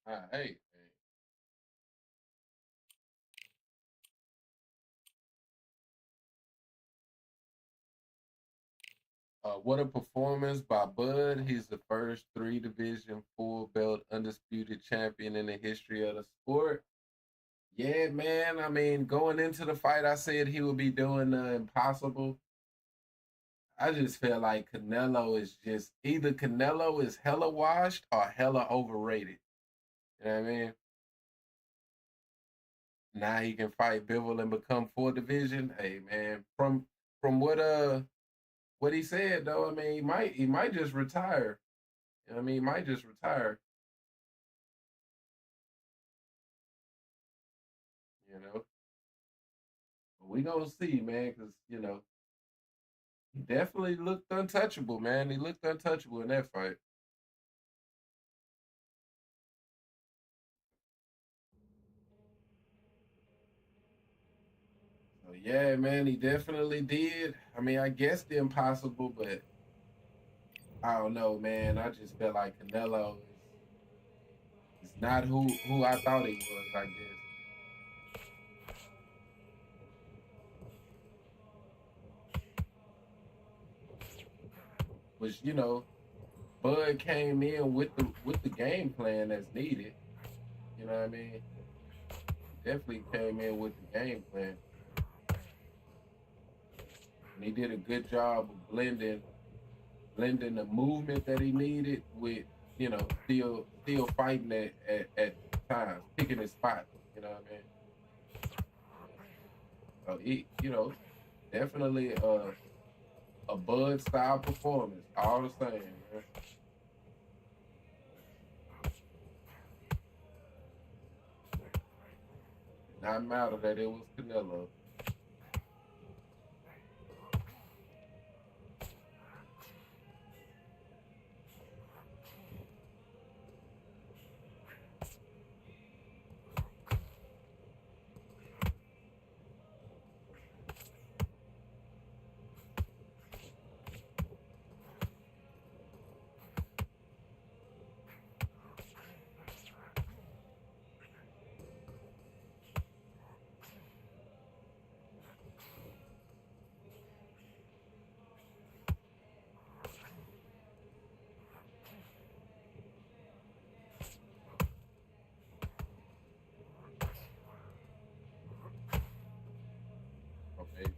Hey, what a performance by Bud. He's the first three division full belt undisputed champion in the history of the sport. Yeah, man. I mean, going into the fight, I said he would be doing the impossible. I just feel like Canelo is just either Canelo is hella washed or hella overrated. You know what I mean? Now he can fight Bivol and become full division. Hey, man. From what he said though, I mean, he might just retire. You know what I mean, he might just retire. You know, but we gonna see, man, because he definitely looked untouchable, man. He looked untouchable in that fight. So yeah, man, he definitely did. I mean, I guess the impossible, but I don't know, man. I just feel like Canelo is not who I thought he was. I guess, which Bud came in with the game plan that's needed. You know what I mean? He definitely came in with the game plan, and he did a good job of blending the movement that he needed with still fighting at times, picking his spots. You know what I mean? So he definitely a Bud style performance, all the same, man. Did not matter that it was Canelo. Okay.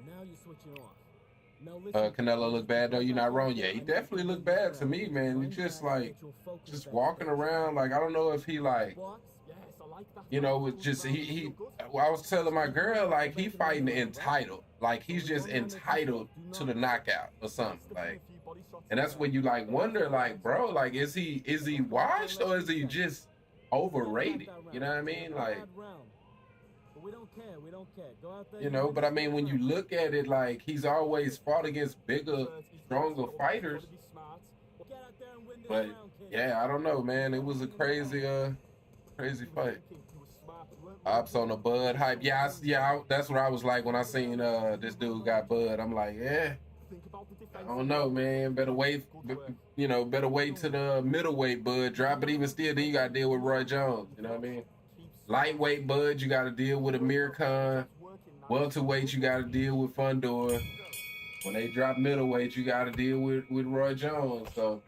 Now you're switching off. Now listen, Canelo look bad though. You're not wrong. Yeah, he definitely looked bad to me, man. He just walking around like I don't know if he like was just he. Well, I was telling my girl like he fighting entitled, like he's just entitled to the knockout or something, like. And that's when you like wonder, like, bro, like, is he washed or is he just overrated? You know what I mean? Like, But we don't care. We don't care. Go out there. but I mean, when you look at it, like, he's always fought against bigger, stronger fighters. Get out there and win this But round, kid. yeah, I don't know, man. It was a crazy fight. Ops on the Bud hype. Yeah, that's what I was like when I seen this dude got Bud. I'm like, yeah, I don't know, man. Better wait to the middleweight Bud drop. But even still, then you got to deal with Roy Jones. You know what I mean? Lightweight Bud, you got to deal with Amir Khan. Welterweight, you got to deal with Fundor. When they drop middleweight, you got to deal with Roy Jones. So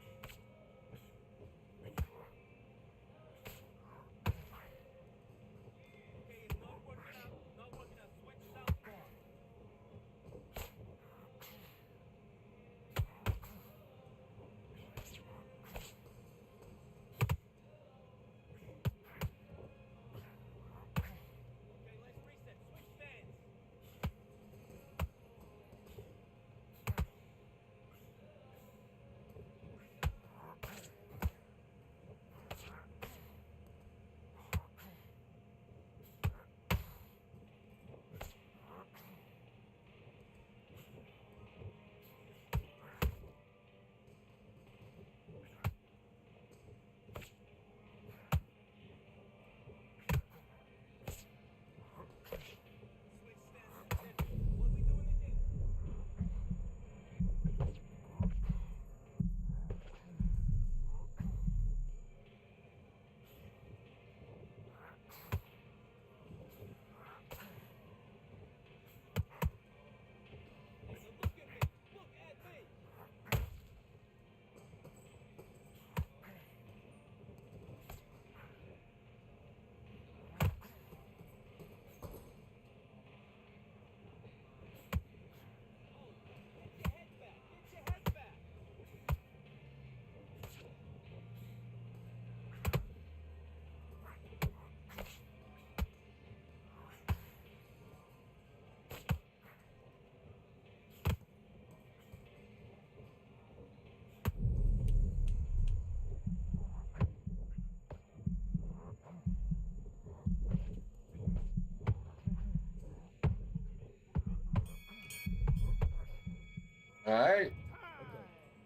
All right. Okay,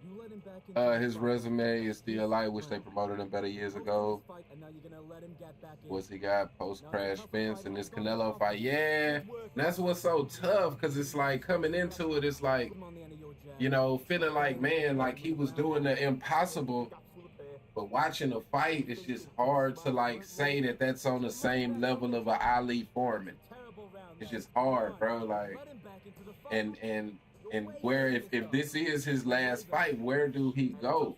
you let him back into the His fight. resume is still light. Wish they promoted him better years ago. Fight, and now you're gonna let him get back in. What's he got? Post crash Spence and this Canelo fight. Yeah, and that's what's so tough because it's like coming into it, it's like, you know, feeling like, man, like he was doing the impossible. But watching a fight, it's just hard to like say that that's on the same level of an Ali Foreman. It's just hard, bro. Like, and where if this is his last fight, where do he go?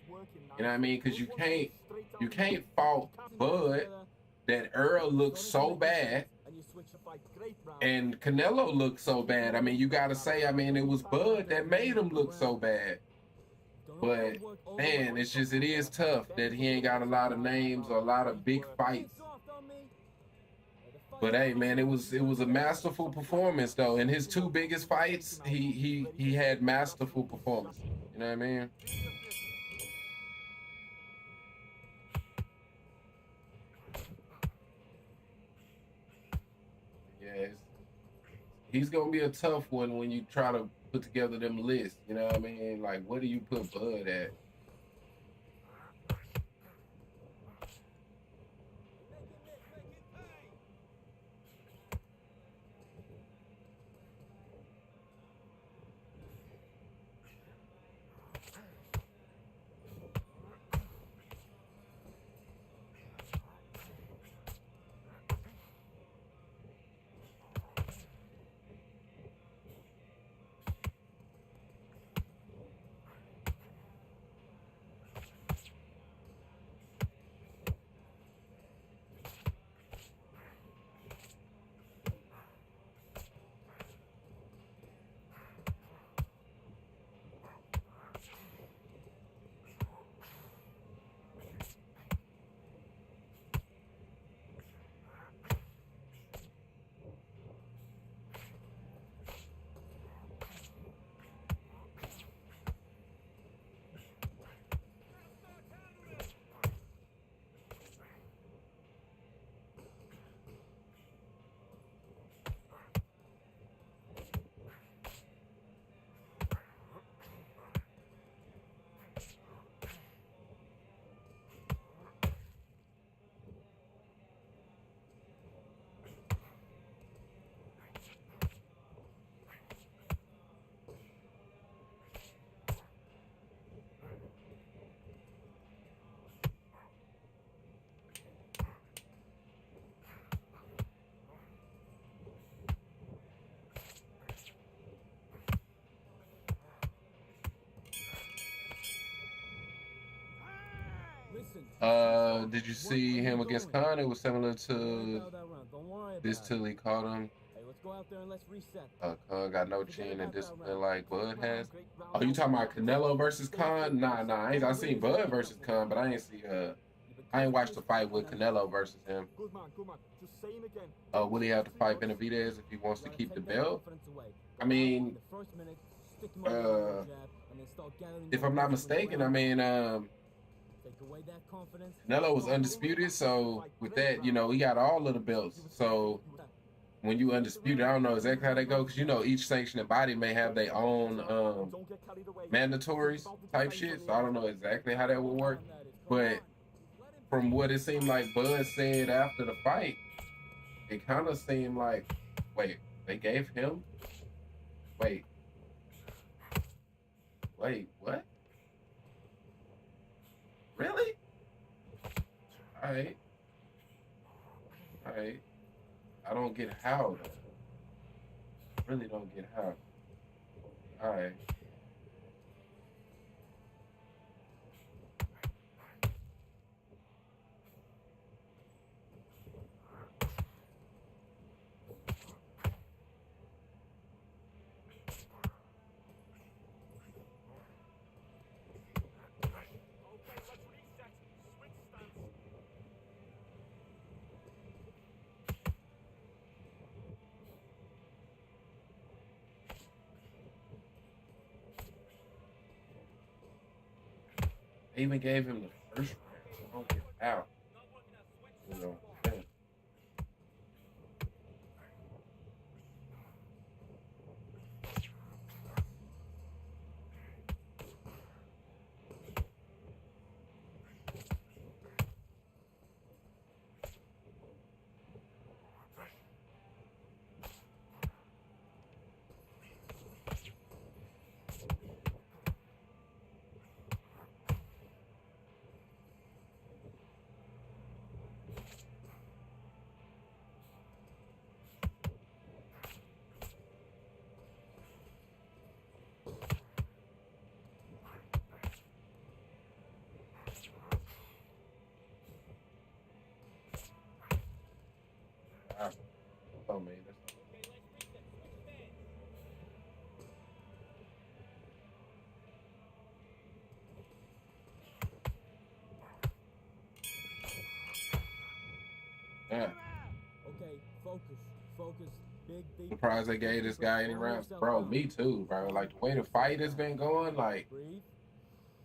You know what I mean? Because you can't fault Bud that Earl looks so bad and Canelo looks so bad. I mean, you got to say, I mean, it was Bud that made him look so bad. But man, it's just, it is tough that he ain't got a lot of names or a lot of big fights. But hey, man, it was a masterful performance though. In his two biggest fights, he had masterful performance. You know what I mean? Yeah, he's gonna be a tough one when you try to put together them lists. You know what I mean? Like, where do you put Bud at? Did you see him against Khan? It was similar to this till he caught him. Hey, let's go out there and let's reset. Khan got no chin and discipline like Bud has. Oh, you talking about Canelo versus Khan? Nah, I seen Bud versus Khan, but I ain't watched the fight with Canelo versus him. Will he have to fight Benavidez if he wants to keep the belt? I mean, if I'm not mistaken, I mean, Canelo was undisputed, so with that, you know, he got all of the belts. So when you undisputed, I don't know exactly how they go, because you know each sanctioning body may have their own mandatories type shit. So I don't know exactly how that would work. But from what it seemed like Bud said after the fight, it kind of seemed like, wait, they gave him? Wait, what? Really? All right. I don't get how though. Really don't get how. All right. They even gave him the first round. I don't get how. You know. Yeah. Yeah. Okay, focus. Focus. Big deep Surprised they gave this guy any Slow rounds. yourself Bro, down. me too, bro. Like the way the fight has been going, like Breathe.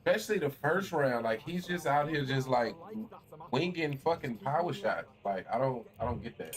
especially the first round, like he's just out here just like winging fucking power shots. Like I don't get that.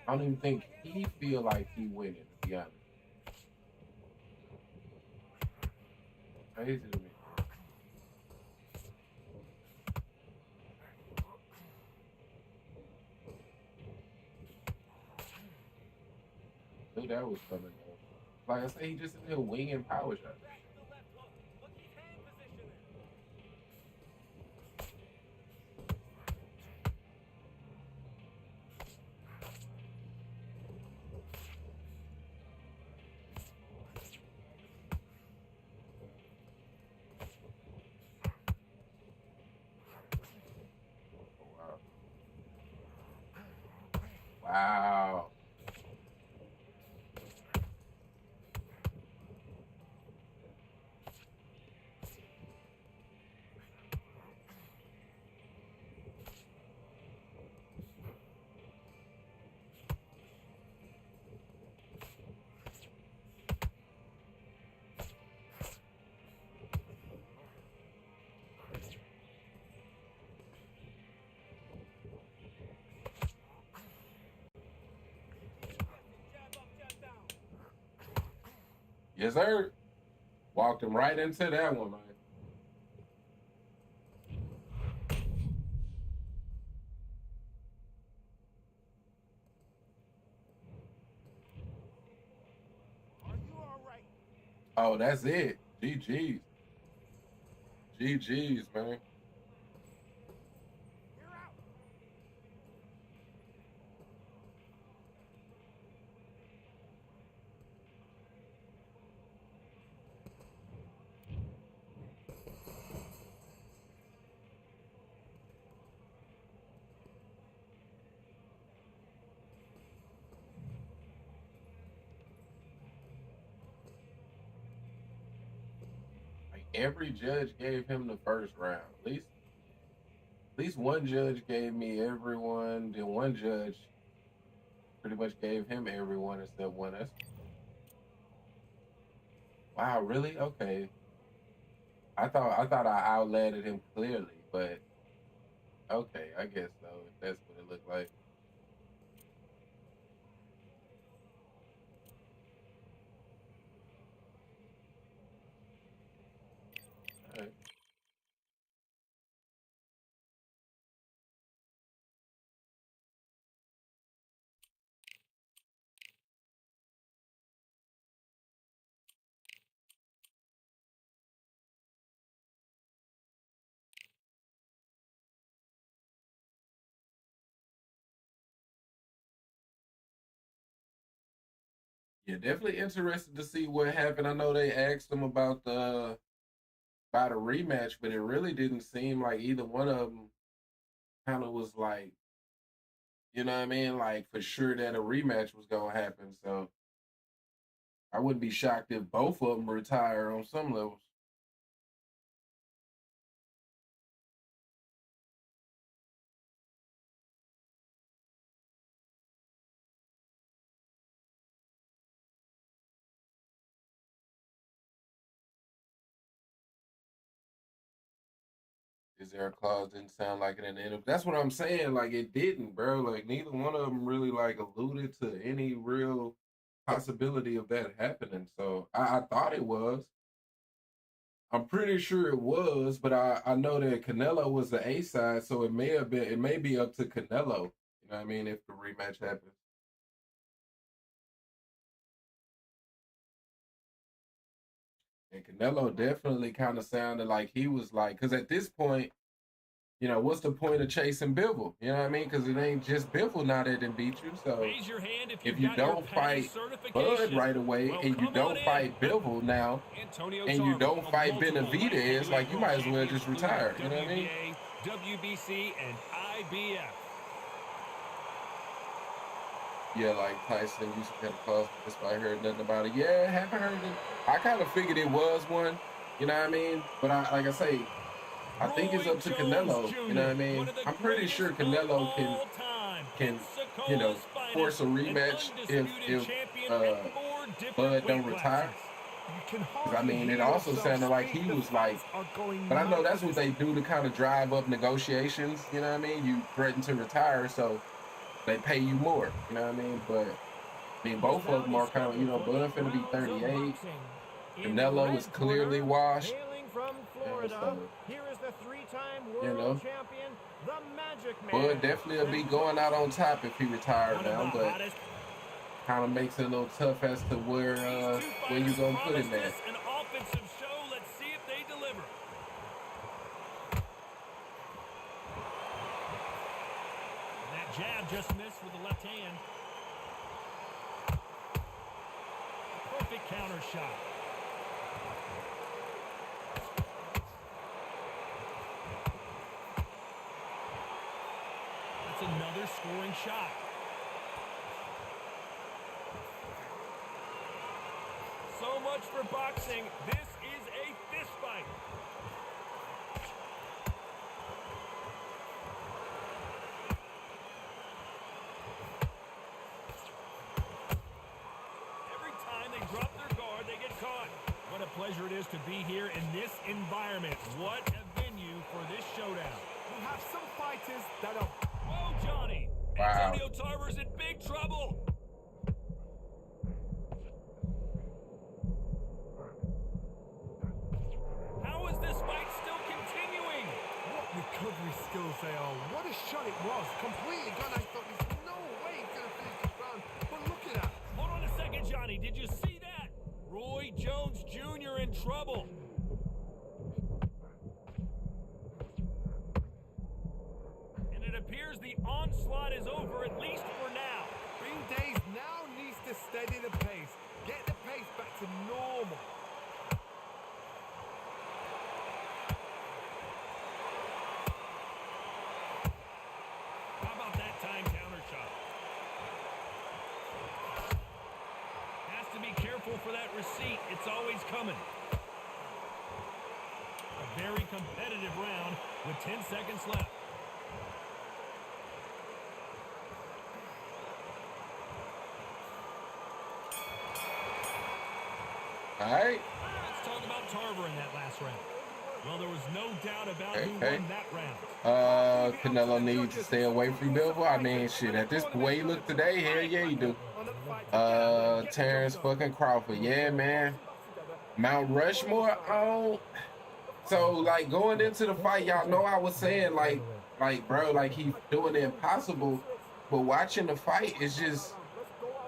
I don't even think he feel like he winning, to be honest. Crazy to me. Knew that was coming though. Like I say, he just in there winging power shots. Oh, wow. Wow. Yes, sir. Walked him right into that one, man. Oh, that's it. GG's. GG's, man. Like every judge gave him the first round. At least one judge gave me everyone. Then one judge pretty much gave him everyone except one. That's wow, really? Okay. I thought I outlanded him clearly, but okay, I guess so. If that's what it looked like. All right. Yeah, definitely interested to see what happened. I know they asked him about a rematch, but it really didn't seem like either one of them kind of was like, you know what I mean, like for sure that a rematch was gonna happen. So I wouldn't be shocked if both of them retire on some levels. Is there a clause? Didn't sound like it in the end. That's what I'm saying. Like it didn't, bro. Like neither one of them really like alluded to any real possibility of that happening. So I thought it was. I'm pretty sure it was, but I know that Canelo was the A side, so it may be up to Canelo. You know what I mean? If the rematch happens. And Canelo definitely kind of sounded like he was like, because at this point, you know, what's the point of chasing Bivol? You know what I mean? Because it ain't just Bivol now that didn't beat you. So Raise your hand if you don't fight Bud right away, and you don't fight Bivol now, and you don't fight Benavidez, like you might as well just retire. You know what I mean? WBC and IBF. Yeah, like Tyson used to get a cause this, but I heard nothing about it. Yeah, haven't heard it. I kind of figured it was one. You know what I mean? But like I say, I think it's up to Canelo. You know what I mean? I'm pretty sure Canelo can you know, force a rematch if Bud don't retire. Because I mean, it also sounded like he was like, but I know that's what they do to kind of drive up negotiations. You know what I mean? You threaten to retire, so they pay you more. You know what I mean? But I mean, both of them are kind of, you know, Bud finna be 38. Canelo is clearly washed. From Florida, here is the three-time world champion, the Magic Man. Bud definitely will be going out on top if he retired now, but kind of makes it a little tough as to where you gonna put him at. An offensive show. Let's see if they deliver. And that jab just missed with the left hand. Perfect counter shot. Another scoring shot. So much for boxing. This is a fist fight. Every time they drop their guard, they get caught. What a pleasure it is to be here in this environment. What a venue for this showdown. We have some fighters that are... Whoa, Johnny! Wow. Antonio Tarver's in big trouble! How is this fight still continuing? What recovery skills they are. What a shot it was. Completely gone. I thought there's no way he's going to finish this round. But look at that. Hold on a second, Johnny. Did you see that? Roy Jones Jr. in trouble. It appears the onslaught is over, at least for now. Green Days now needs to steady the pace. Get the pace back to normal. How about that time counter shot? Has to be careful for that receipt. It's always coming. A very competitive round with 10 seconds left. All right. Let's talk about Tarver in that last round. Well, there was no doubt about who won that round. Canelo needs to stay away from Bivol. I mean, shit, at this way he look today, hell yeah, he do. Terrence fucking Crawford. Yeah, man. Mount Rushmore, so, like, going into the fight, y'all know I was saying, like, bro, like, he's doing the impossible. But watching the fight, it's just,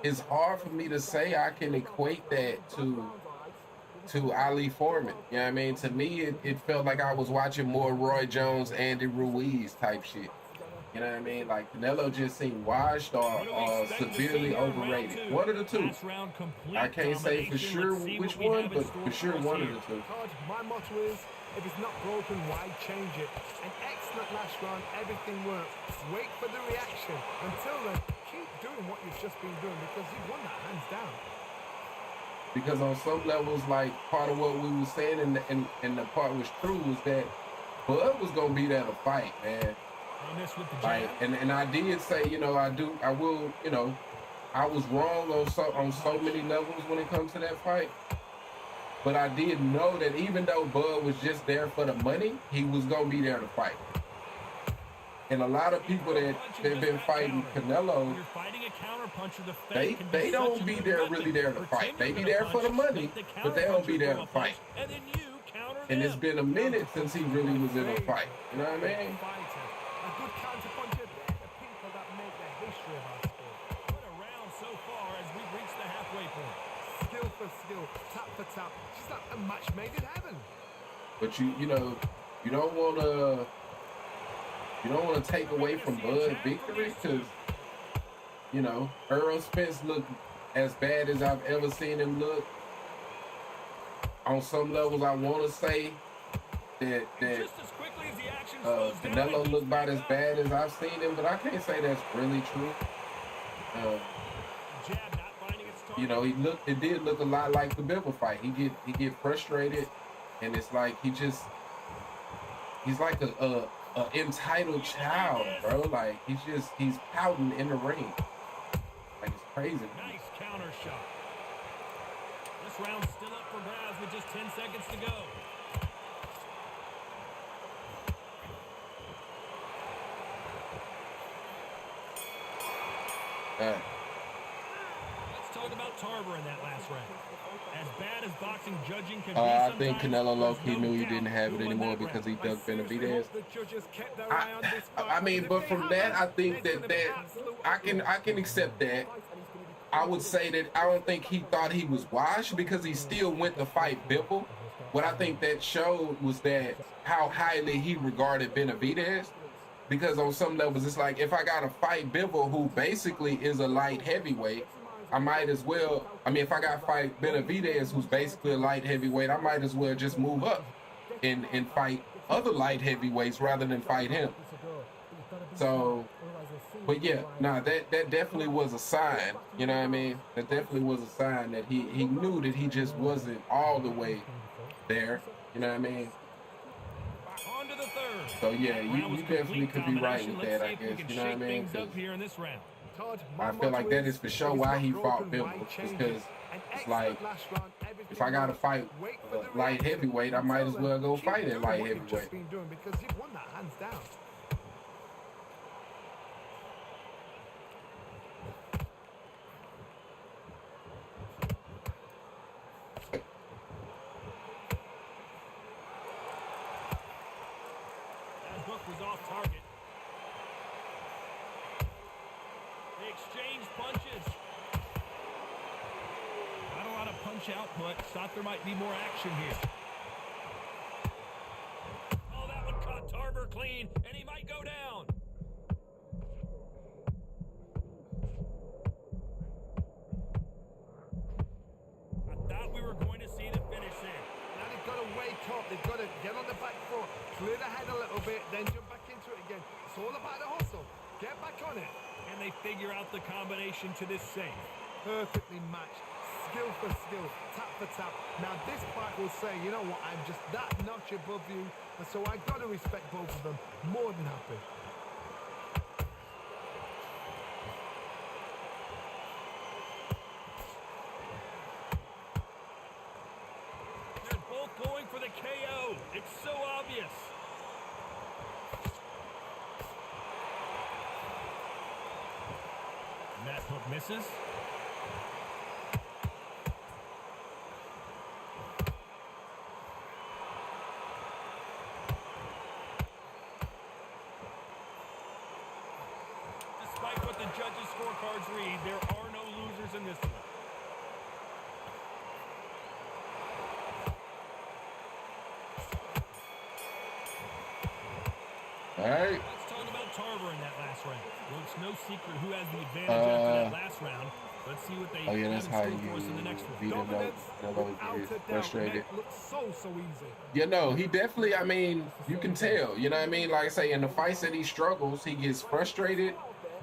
it's hard for me to say I can equate that to Ali Foreman. You know what I mean? To me, it felt like I was watching more Roy Jones, Andy Ruiz type shit. You know what I mean? Like, Canelo just seemed washed or severely overrated. One of the two. I can't say for sure which one, but for sure one of the two. My motto is, if it's not broken, why change it? An excellent last round, everything worked. Wait for the reaction. Until then, keep doing what you've just been doing because you've won that hands down. Because on some levels, like, part of what we were saying and the part was true was that Bud was gonna be there to fight, man. Like, and I did say, you know, I will, you know, I was wrong on so many levels when it comes to that fight. But I did know that even though Bud was just there for the money, he was gonna be there to fight. And a lot of people that have been fighting Canelo, they don't be there really there to fight. They be there for the money, but they don't be there to fight. And it's been a minute since he really was in a fight. You know what I mean? A good counter-puncher, they're the people that make the history of our sport. What a round so far as we've reached the halfway point. Skill for skill, tap for tap. Just like a match made in heaven. But you know, you don't want to you don't want to take away from Bud victory because, you know, Earl Spence looked as bad as I've ever seen him look. On some levels, I want to say that Canelo looked about as bad as I've seen him, but I can't say that's really true. You know, it did look a lot like the Bivol fight. He get frustrated, and it's like he's like a entitled child, bro. Like he's pouting in the ring. Like it's crazy. Nice counter shot. This round's still up for grabs with just 10 seconds to go. Let's talk about Tarver in that last round. As bad as boxing judging can be, I think Canelo low-key knew he didn't have it anymore because he ducked Benavidez. I mean, but from that, I think that I can accept that. I would say that I don't think he thought he was washed because he still went to fight Bivol. What I think that showed was that how highly he regarded Benavidez. Because on some levels, it's like, if I got to fight Bivol, who basically is a light heavyweight, I might as well, I mean, if I got to fight Benavidez, who's basically a light heavyweight, I might as well just move up and fight other light heavyweights rather than fight him. So, but yeah, nah, that definitely was a sign, you know what I mean? That definitely was a sign that he knew that he just wasn't all the way there, you know what I mean? So yeah, you definitely could be right with that, I guess, you know what I mean? I feel like that is for sure why he fought Bivol, because it's like, if I gotta fight light heavyweight, I might as well go fight at light heavyweight. Was off target. They exchanged punches. Not a lot of punch output. Thought there might be more action here. Oh, that one caught Tarver clean, and he might go down. I thought we were going to see the finish there. Now they've got to wake up. They've got to get on the back foot, clear the head a little bit, then jump back into it again. It's all about the hustle. Get back on it. And they figure out the combination to this save. Perfectly matched. Skill for skill. Tap for tap. Now this fight will say, you know what, I'm just that notch above you. And so I've got to respect both of them. More than happy. They're both going for the KO. It's so obvious. That hook misses. Despite what the judges' scorecards read, there are no losers in this one. All right. Let's talk about Tarver in that last round. Well, it's no secret who has the advantage after that last round. Let's see what they oh yeah, that's how you for us in the next one. beat him up. He's frustrated. Looks so easy. You know, he definitely, I mean, you can tell, you know what I mean? Like I say, in the fights that he struggles, he gets frustrated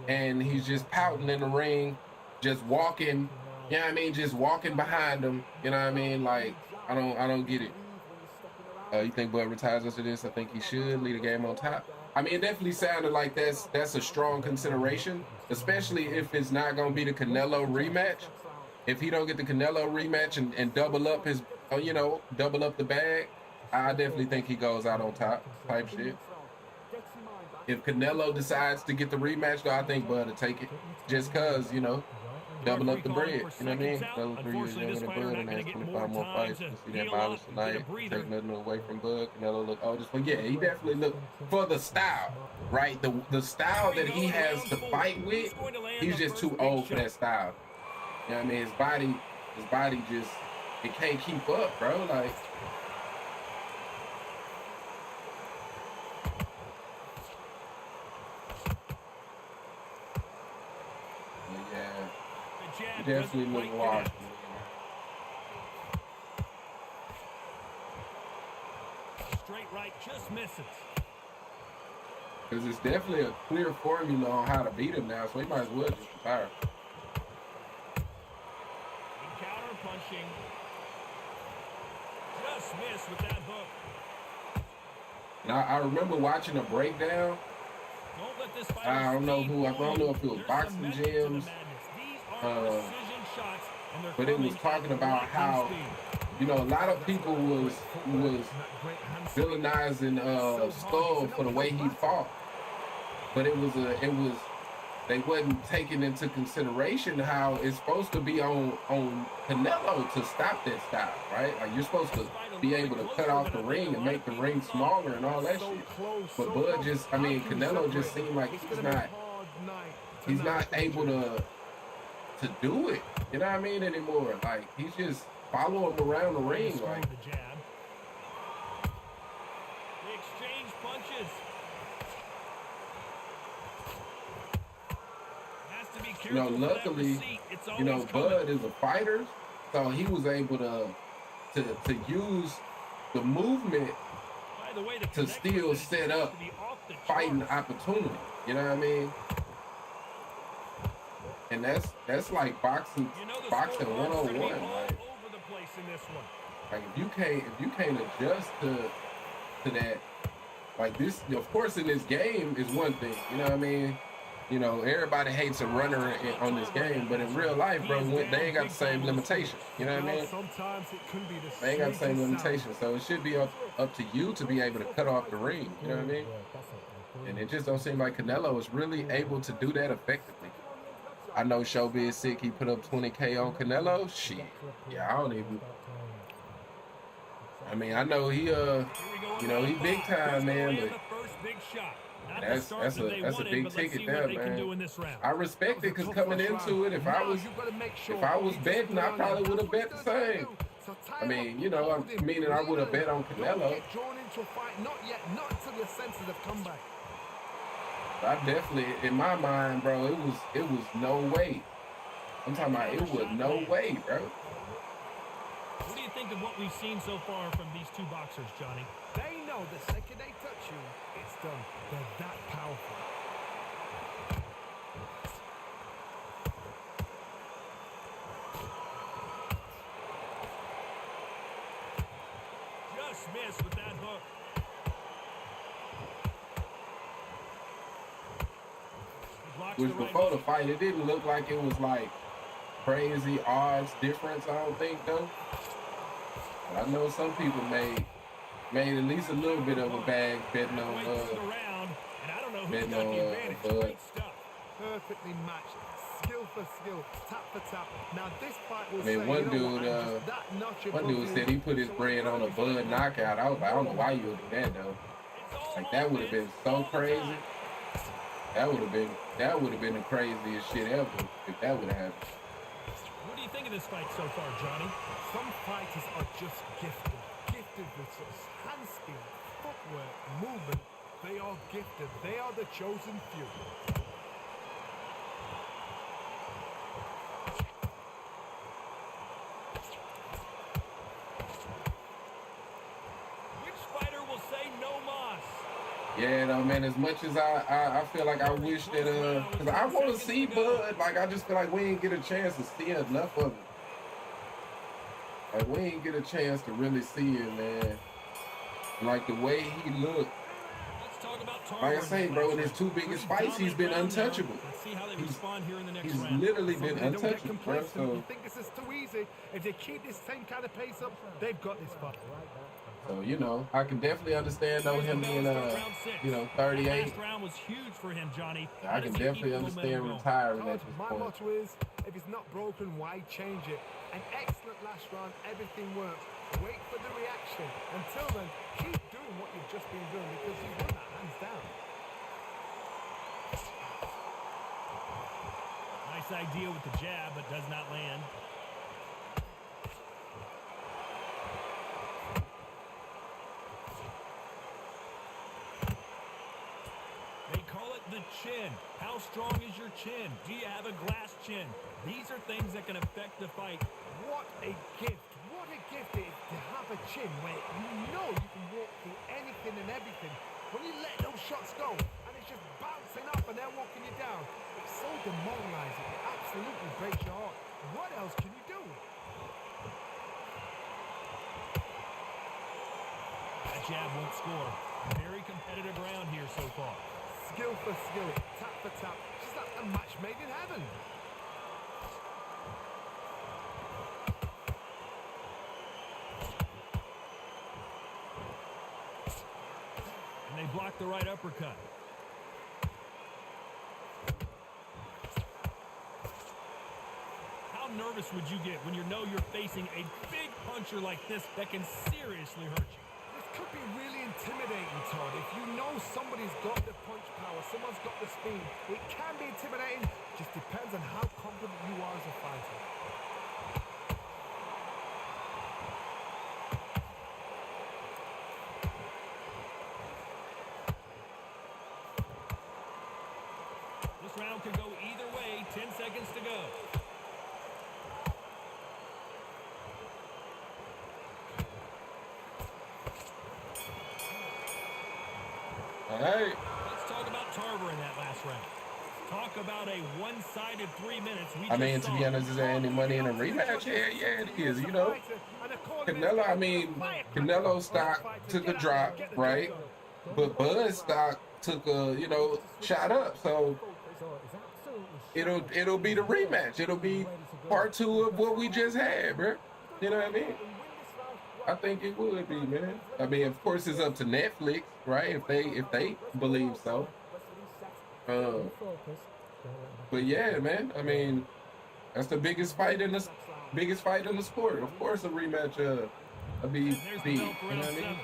and he's just pouting in the ring, just walking, you know what I mean? Just walking behind him, you know what I mean? Like, I don't get it. You think Bud retires after this? I think he should lead the game on top. I mean, it definitely sounded like that's a strong consideration, especially if it's not going to be the Canelo rematch. If he don't get the Canelo rematch and double up his, you know, double up the bag, I definitely think he goes out on top type shit. If Canelo decides to get the rematch, though, I think Bud will take it just because, you know, double up the bread, you know what I mean? Those 3 years younger than Bud and has 25 more fights. You see that violence tonight. Take nothing away from Bud. Canelo look oldest. But yeah, he definitely look for the style, right? The style that he has to fight with, he's just too old for that style. You know what I mean? His body just, it can't keep up, bro. Like, that definitely doesn't look quite washed. connect. Straight right just misses. Because it's definitely a clear formula on how to beat him now, so he might as well just retire. Counter punching. Just missed with that hook. Now I remember watching a breakdown. Don't let this I don't know if it was Boxing Gyms, but it was talking about how, you know, a lot of people was villainizing Skull for the way he fought, but they wasn't taking into consideration how it's supposed to be on Canelo to stop that style, right? Like you're supposed to be able to cut off the ring and make the ring smaller and all that shit. But Bud Canelo just seemed like he's not able to do it. You know what I mean anymore? Like he's just following him around the ring, like. The exchange punches. You know, luckily, you know, Bud is a fighter, so he was able to use the movement to still set up fighting opportunity. You know what I mean? And that's like boxing 101. Like if you can't adjust to that, like this, of course, in this game is one thing. You know what I mean? You know, everybody hates a runner on this game, but in real life, bro, they ain't got the same limitations. You know what I mean? They ain't got the same limitations, so it should be up to you to be able to cut off the ring. You know what I mean? And it just don't seem like Canelo is really able to do that effectively. I know Showbiz Sick, he put up 20K on Canelo. Shit, yeah, I don't even. I mean, I know he you know, he big time, man, but. That's a big ticket there, man. I respect it because coming into it, if I was betting, I probably would have bet the same. I mean, you know, I would have bet on Canelo. I definitely, in my mind, bro, it was no way. I'm talking about it was no way, bro. What do you think of what we've seen so far from these two boxers, Johnny? They know the second they touch you, it's done. They're that powerful. Just missed with that hook. Which before the fight, it didn't look like it was like crazy odds difference, I don't think, though. But I know some people made at least a little bit of a bag betting on Bud. Perfectly matched, skill for skill, tap for tap. Now this fight will one dude said he put his bread on a Bud knockout. I don't know why you would do that though. Like that would have been so crazy. That would have been the craziest shit ever if that would have happened. What do you think of this fight so far, Johnny? Some fighters are just gifted with sort of hand speed, footwork, movement. They are gifted. They are the chosen few. Which fighter will say no mas? Yeah, though, man. As much as I feel like I wish that because I want to see Bud. Like I just feel like we ain't get a chance to see enough of it. Like we ain't get a chance to really see it, man. Like the way he looked. Like I say, bro, in his two biggest fights, he's been untouchable. He's literally been untouchable, bro. So you think this is too easy? If they keep this same kind of pace up, they've got this fight. So, you know, I can definitely understand though him being 38. Round was huge for him, Johnny. I can definitely understand retiring at this My point. motto is, if it's not broken, why change it? An excellent last round, everything works. Wait for the reaction. Until then, keep doing what you've just been doing because you won that hands down. Nice idea with the jab, but does not land. They call it The chin. How strong is your chin? Do you have a glass chin? These are things that can affect the fight. What a gift. What a gift it is to have a chin where you know you can walk through anything and everything. When you let those shots go and it's just bouncing up and they're walking you down, it's so demoralizing. It absolutely breaks your heart. What else can you do? That jab won't score. Very competitive round here so far. Skill for skill, tap for tap. Just like a match made in heaven. And they block the right uppercut. How nervous would you get when you know you're facing a big puncher like this that can seriously hurt you? This could be really intimidating, Todd. If you know somebody's got the punch power, someone's got the speed, it can be intimidating. Just depends on how confident you are as a fighter. This round could go either way. 10 seconds to go. Hey. Let's talk about Tarver in that last round. Talk about a one-sided 3 minutes. I mean, to be honest, is there any money in a rematch? Yeah, it is. You know, Canelo stock took a drop, right? But Bud's stock took a, shot up. So it'll be the rematch. It'll be part 2 of what we just had, bro. You know what I mean? I think it would be, man. I mean, of course, it's up to Netflix, right? If they believe so. But yeah, man. I mean, that's the biggest fight in the sport. Of course, a rematch. A be big. You know what I mean?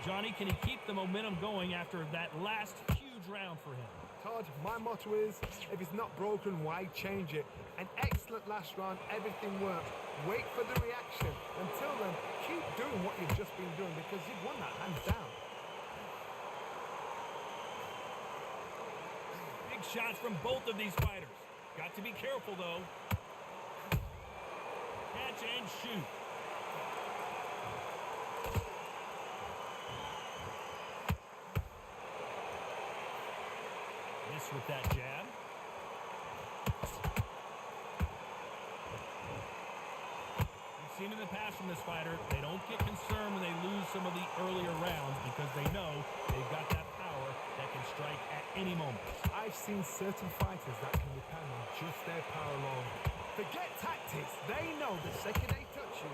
Johnny, can he keep the momentum going after that last huge round for him? Todd, my motto is, if it's not broken, why change it? An excellent last round, everything worked. Wait for the reaction. Until then, keep doing what you've just been doing because you've won that hands down. Big shots from both of these fighters. Got to be careful, though. Catch and shoot. Miss with that jab. We've seen in the past from this fighter, they don't get concerned when they lose some of the earlier rounds because they know they've got that power that can strike at any moment. I've seen certain fighters that can depend on just their power alone. Forget tactics. They know the second they touch you,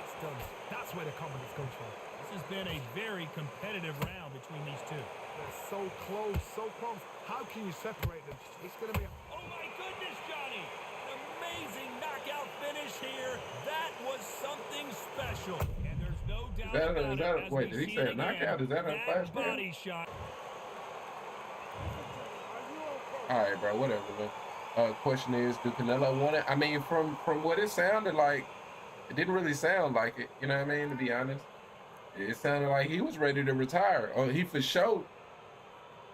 it's done. That's where the confidence comes from. This has been a very competitive round between these two. They're so close, so close. How can you separate them? It's going to be Oh my goodness, Johnny! An amazing knockout finish here. That was something special. And there's no doubt about it. Wait, did he say a knockout? Is that a flashback? Body shot. All right, bro. Whatever, man. Question is, do Canelo want it? I mean, from what it sounded like, it didn't really sound like it. You know what I mean? To be honest, it sounded like he was ready to retire. Or he for sure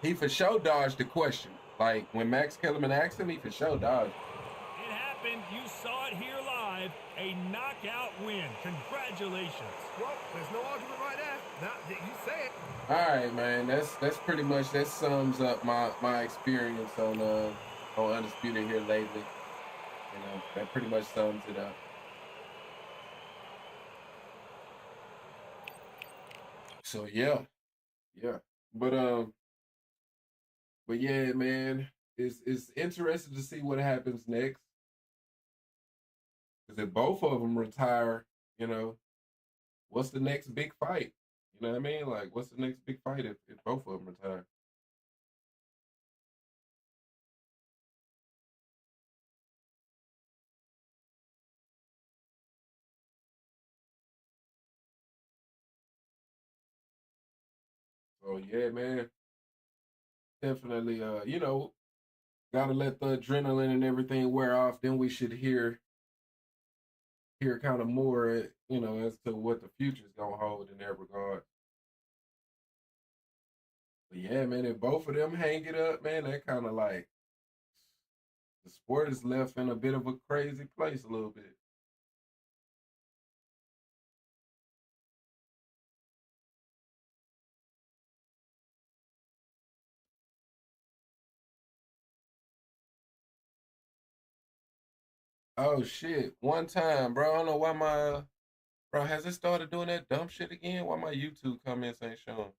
dodged the question. Like when Max Kellerman asked him, he for sure dodged. It happened. You saw it here live. A knockout win. Congratulations. well, there's no argument right there. You say it. All right, man. That's pretty much, that sums up my experience on Undisputed here lately. You know, that pretty much sums it up. So yeah, but yeah, man, it's interesting to see what happens next. Because if both of them retire, what's the next big fight? You know what I mean? Like, what's the next big fight if both of them retire? So yeah, man, definitely. Gotta let the adrenaline and everything wear off. Then we should hear kind of more, as to what the future's gonna hold in that regard. But Yeah, man, if both of them hang it up, man, that kind of like the sport is left in a bit of a crazy place a little bit. Oh shit! One time, bro. I don't know why my bro has it started doing that dumb shit again. Why my YouTube comments ain't showing?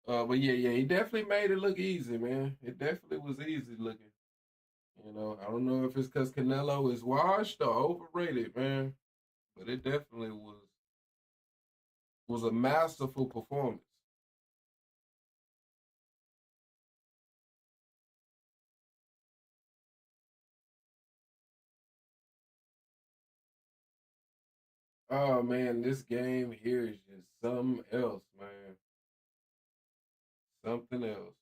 But yeah, he definitely made it look easy, man. It definitely was easy looking. You know, I don't know if it's because Canelo is washed or overrated, man. But it definitely was a masterful performance. Oh man, this game here is just something else, man. Something else.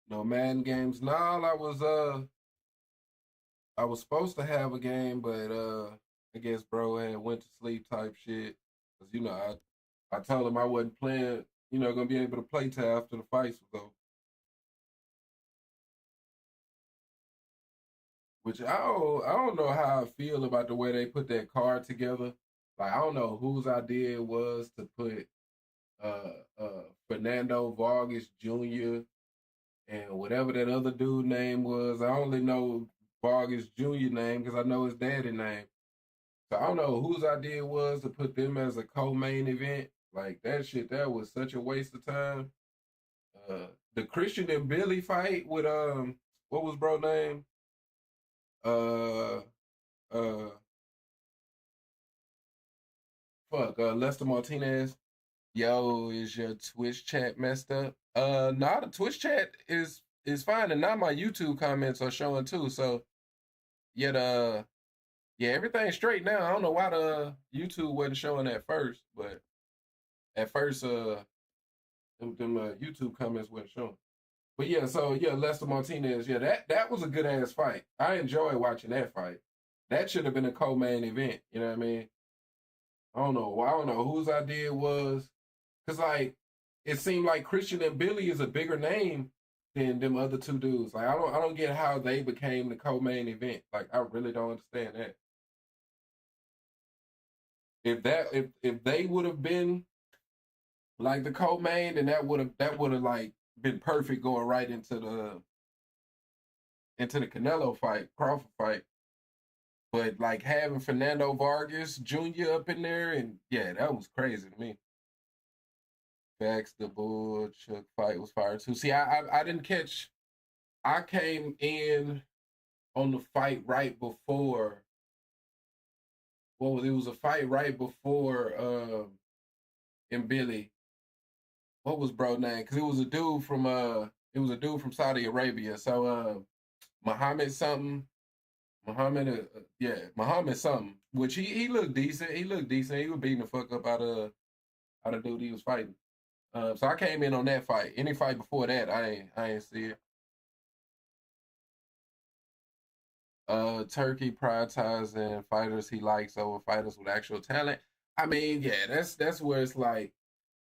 No Madden games. No, I was supposed to have a game, but I guess bro had went to sleep type shit. Cause you know I told him I wasn't playing. You know, gonna be able to play till after the fights was over. Which I don't know how I feel about the way they put that card together. Like I don't know whose idea it was to put Fernando Vargas Jr. and whatever that other dude name was. I only know Vargas Jr. name because I know his daddy name. So I don't know whose idea it was to put them as a co-main event. Like that shit, that was such a waste of time. The Christian and Billy fight with what was bro name? Uh uh Lester Martinez. Yo, is your Twitch chat messed up? Nah, the Twitch chat is fine, and now my YouTube comments are showing too. So yet yeah, everything's straight now. I don't know why the YouTube wasn't showing at first, but at first them YouTube comments weren't showing. But yeah, so yeah, Lester Martinez, yeah, that was a good ass fight. I enjoyed watching that fight. That should have been a co-main event. You know what I mean? I don't know whose idea it was, cause like it seemed like Christian and Billy is a bigger name than them other two dudes. Like I don't get how they became the co-main event. Like I really don't understand that. If they would have been like the co-main, then that would have like been perfect going right into the Canelo fight, Crawford fight. But like having Fernando Vargas Jr. up in there, and yeah, that was crazy to me. Facts, the Bull Chuck fight was fire too. See, I didn't catch. I came in on the fight right before. What was it? Was a fight right before and Billy. What was bro name? Because it was a dude from Saudi Arabia. So Muhammad something. Muhammad something. Which he looked decent. He looked decent. He was beating the fuck up out of dude he was fighting. So I came in on that fight. Any fight before that, I ain't see it. Turkey prioritizing fighters he likes over fighters with actual talent. I mean, yeah, that's where it's like.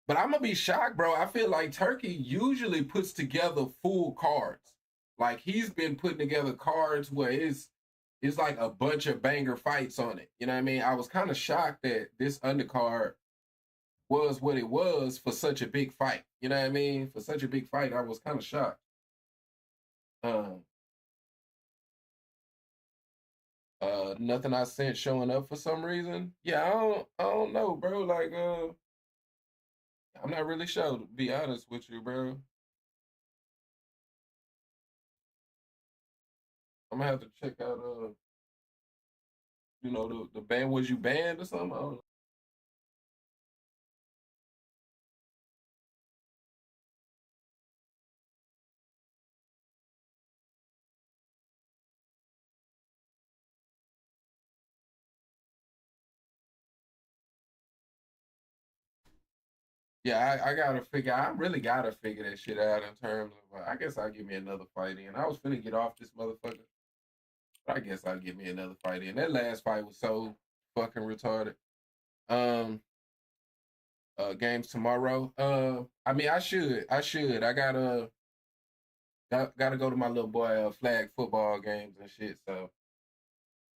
But I'm gonna be shocked, bro. I feel like Turkey usually puts together full cards. Like he's been putting together cards where it's like a bunch of banger fights on it. You know what I mean? I was kind of shocked that this undercard was what it was for such a big fight. You know what I mean? For such a big fight, I was kind of shocked. Um, Nothing I sent showing up for some reason. Yeah, I don't know, bro. Like, I'm not really sure to be honest with you, bro. I'm gonna have to check out, the band. Was you banned or something? I don't know. Yeah, I gotta figure. I really gotta figure that shit out in terms of. I guess I'll give me another fight in. I was finna get off this motherfucker, but I guess I'll give me another fight in. That last fight was so fucking retarded. Um, games tomorrow. I mean, I should. I gotta go to my little boy flag football games and shit. So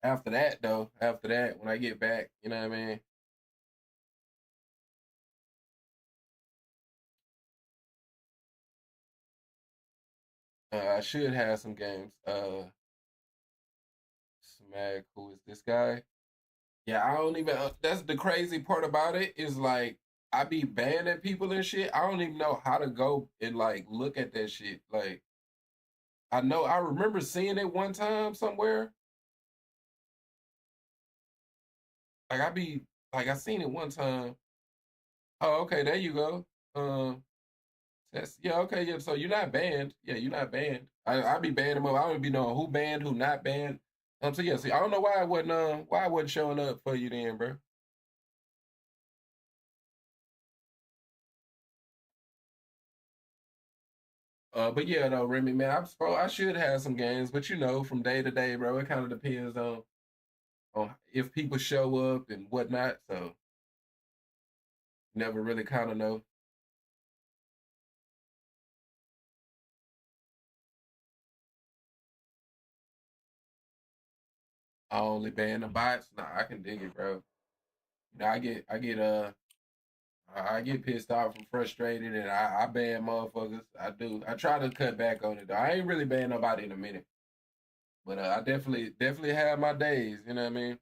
after that, though, when I get back, you know what I mean. I should have some games. Smack, who is this guy? Yeah, I don't even. That's the crazy part about it is like I be banning people and shit. I don't even know how to go and like look at that shit. Like I remember seeing it one time somewhere. Like I seen it one time. Oh, okay, there you go. Yeah, okay, yeah. So you're not banned. Yeah, you're not banned. I be banning them up. I don't be knowing who banned, who not banned. So yeah, see, I don't know why I wasn't showing up for you then, bro. But yeah, though, Remy, man, I should have some games, but you know, from day to day, bro, it kind of depends on if people show up and whatnot. So never really kind of know. I only ban the bots. Nah, I can dig it, bro. You know, I get pissed off and frustrated, and I ban motherfuckers. I do. I try to cut back on it. Though. I ain't really ban nobody in a minute, but I definitely have my days. You know what I mean?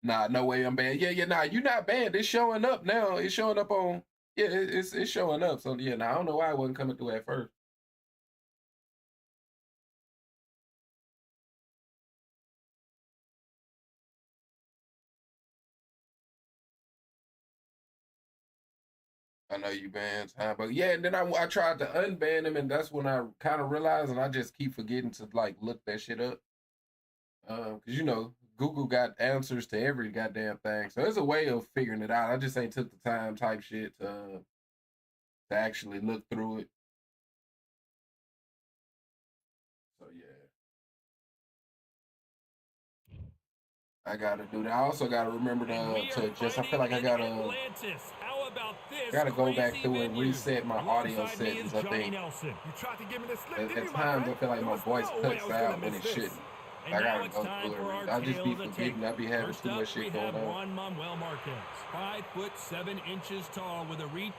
Nah, no way I'm banned. Yeah, nah, you not banned. It's showing up now. It's showing up on. Yeah, it's showing up. So yeah, nah, I don't know why it wasn't coming through at first. I know you banned time, but yeah, and then I tried to unban him, and that's when I kind of realized, and I just keep forgetting to like look that shit up. Because you know, Google got answers to every goddamn thing, so there's a way of figuring it out. I just ain't took the time type shit to actually look through it. So yeah, I gotta do that. I also gotta remember to just. I feel like I gotta go back through and reset my audio settings. I think at times I feel like my voice cuts out when it shouldn't. I gotta go through it. I just be forgetting. I be having too much shit going on. Juan Manuel Marquez, 5'7" tall with a reach.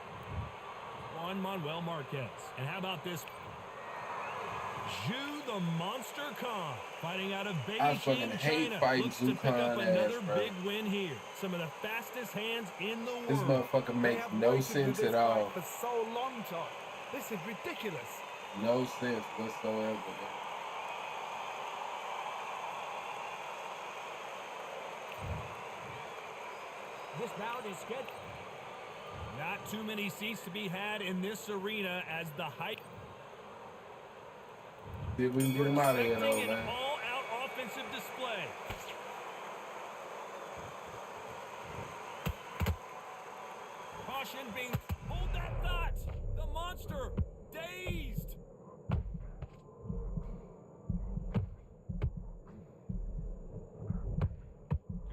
Juan Manuel Marquez, and how about this? Zhu the Monster Khan, fighting out of Beijing, China, looks to pick up another big win here. Some of the fastest hands in the world. This motherfucker makes no sense at all. For so long, Todd. This is ridiculous. No sense whatsoever. This bout is scheduled. Not too many seats to be had in this arena as the hype. See if we can get him out of here, though, An man. all-out offensive display. Caution being... Hold that thought! The monster dazed!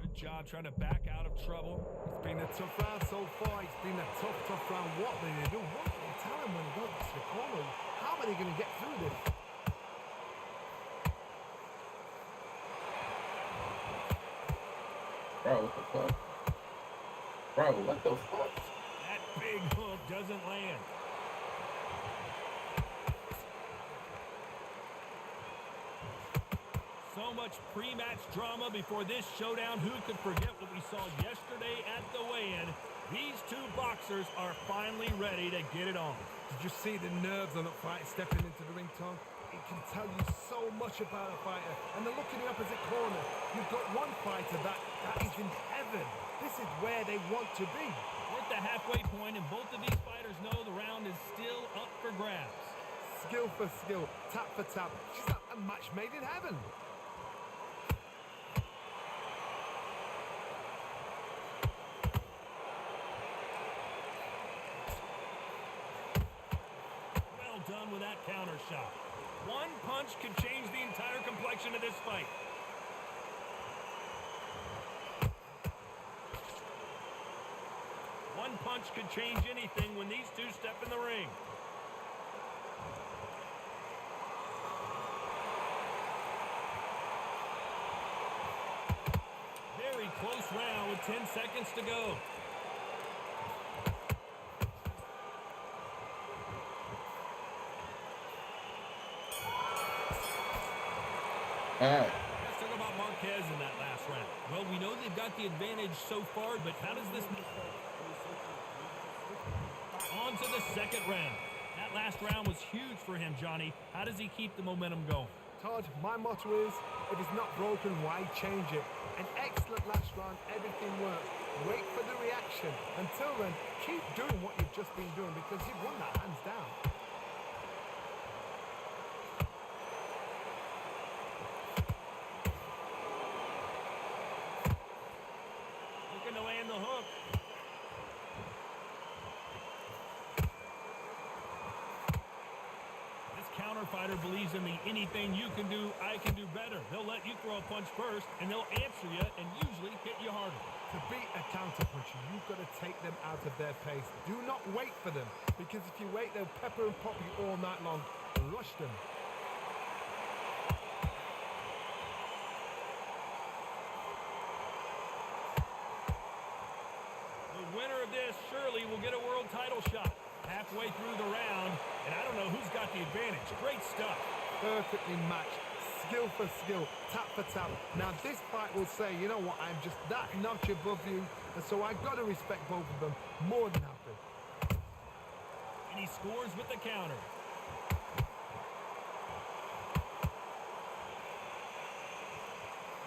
Good job trying to back out of trouble. It's been a tough round so far. It's been a tough round. What are they do? What can you tell them when they go to the corner? How are they going to get through this? Bro, what the fuck? Bro, what the fuck? That big hook doesn't land. So much pre-match drama before this showdown. Who could forget what we saw yesterday at the weigh-in? These two boxers are finally ready to get it on. Did you see the nerves on that fight stepping into the ring, Tom? It can tell you so much about a fighter. And then look in the opposite corner. You've got one fighter that is in heaven. This is where they want to be. We're at the halfway point, and both of these fighters know the round is still up for grabs. Skill for skill, tap for tap. She's a match made in heaven. counter shot. One punch could change the entire complexion of this fight. One punch could change anything when these two step in the ring. Very close round with 10 seconds to go. All right. Let's talk about Marquez in that last round. Well, we know they've got the advantage so far, but how does this... On to the second round. That last round was huge for him, Johnny. How does he keep the momentum going? Todd, my motto is, if it's not broken, why change it? An excellent last round, everything works. Wait for the reaction. Until then, keep doing what you've just been doing because you've won that hands down. Looking to land the hook. Counter fighter believes in the anything you can do, I can do better. They'll let you throw a punch first, and they'll answer you and usually hit you harder. To beat a counter puncher, you've got to take them out of their pace. Do not wait for them, because if you wait, they'll pepper and pop you all night long. Rush them. The winner of this surely will get a world title shot. Halfway through the round, and I don't know who's got the advantage. Great stuff. Perfectly matched. Skill for skill. Tap for tap. Now this fight will say, you know what, I'm just that notch above you, and so I've got to respect both of them more than happy. And he scores with the counter.